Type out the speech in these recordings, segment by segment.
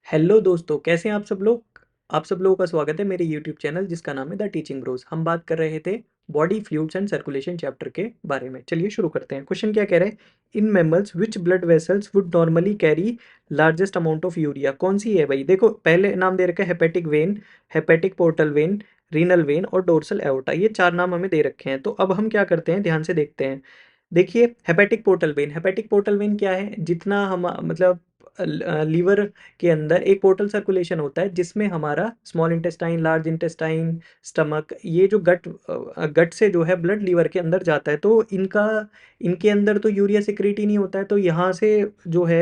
Hello दोस्तों, कैसे हैं आप सब लोग? आप सब लोगों का स्वागत है मेरे यूट्यूब चैनल जिसका नाम है द टीचिंग ब्रोस। हम बात कर रहे थे body fluids and circulation chapter के बारे में। चलिए शुरू करते हैं। क्वेश्चन क्या कह रहे हैं? In mammals which blood vessels would normally carry largest amount of urea? कौन सी है भाई? देखो, पहले नाम दे रखा है hepatic when, hepatic portal vein, renal vein और डोर्सल एओर्टा। ये चार नाम हमें दे रखे हैं। तो अब हम क्या करते हैं, ध्यान से देखते हैं। देखिए, हेपेटिक पोर्टल वेन क्या है? जितना हम मतलब लीवर के अंदर एक पोर्टल सर्कुलेशन होता है जिसमें हमारा small intestine, large intestine, stomach, ये जो गट से जो है ब्लड लीवर के अंदर जाता है। तो इनके अंदर तो यूरिया सिक्रीट ही नहीं होता है। तो यहाँ से जो है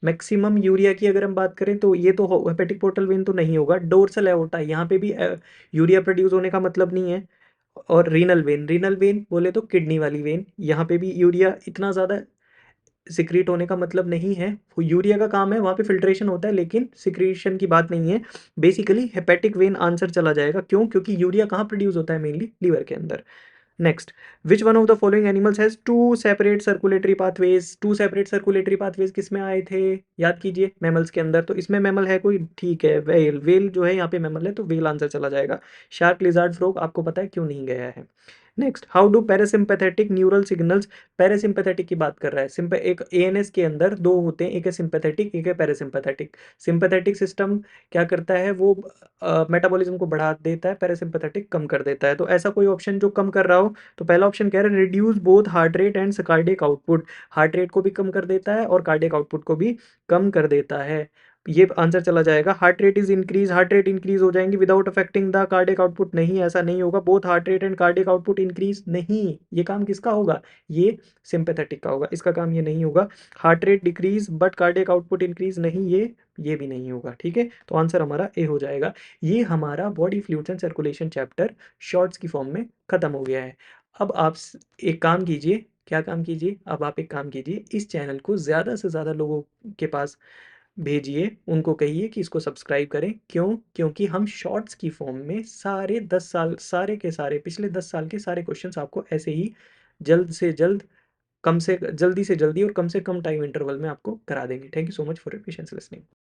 मैक्सिमम यूरिया की अगर हम बात करें तो ये तो हेपेटिक पोर्टल वेन तो नहीं होगा। डोर्सल एओर्टा, यहाँ पे भी यूरिया प्रोड्यूस होने का मतलब नहीं है। और रीनल वेन बोले तो किडनी वाली वेन, यहाँ पे भी यूरिया इतना ज़्यादा सिक्रीट होने का मतलब नहीं है। यूरिया का काम है, वहाँ पे फिल्ट्रेशन होता है, लेकिन सिक्रीशन की बात नहीं है। बेसिकली हेपेटिक वेन आंसर चला जाएगा। क्यों? क्योंकि यूरिया कहाँ प्रोड्यूस होता है? मेनली लीवर के अंदर। Next, which one of the following animals has two separate circulatory pathways किस में आए थे? याद कीजिए, मैमल्स के अंदर। तो इसमें मैमल है कोई? ठीक है, वेल जो है यहाँ पे मैमल है, तो वेल आंसर चला जाएगा। शार्क, लिजार्ड, फ्रॉग आपको पता है क्यों नहीं गया है। Next, how do parasympathetic neural signals, parasympathetic की बात कर रहा है। एक एएनएस के अंदर दो होते हैं, एक है सिंपैथेटिक, एक है पैरासिम्पैथेटिक। सिंपैथेटिक सिस्टम क्या करता है? वो मेटाबॉलिज्म को बढ़ा देता है, पैरासिम्पैथेटिक कम कर देता है। तो ऐसा कोई ऑप्शन जो कम कर रहा हो, तो पहला ऑप्शन कह रहा है reduce both heart rate and cardiac output. Heart rate को भी कम कर देता है और कार्डियक आउटपुट को भी कम कर देता है। ये आंसर चला जाएगा। हार्ट रेट इंक्रीज हो जाएंगी without affecting the cardiac output. नहीं, ऐसा नहीं होगा। Both heart rate and cardiac output increase नहीं। ये काम किसका होगा? ये सिंपैथेटिक का होगा। इसका काम ये नहीं होगा। Heart rate decrease but cardiac output increase नहीं, ये भी नहीं होगा। ठीक है, तो आंसर हमारा ए हो जाएगा। ये हमारा body fluids and circulation chapter shorts की फॉर्म में खत्म हो गया है। अब आप एक काम कीजिए। क्या काम कीजिए? अब आप एक काम कीजिए, इस चैनल को ज़्यादा से ज़्यादा लोगों के पास भेजिए। उनको कहिए कि इसको सब्सक्राइब करें। क्यों? क्योंकि हम शॉर्ट्स की फॉर्म में सारे 10 साल, सारे के सारे पिछले 10 साल के सारे क्वेश्चंस आपको ऐसे ही जल्द से जल्द, कम से जल्दी और कम टाइम इंटरवल में आपको करा देंगे। Thank you so much for your patience listening.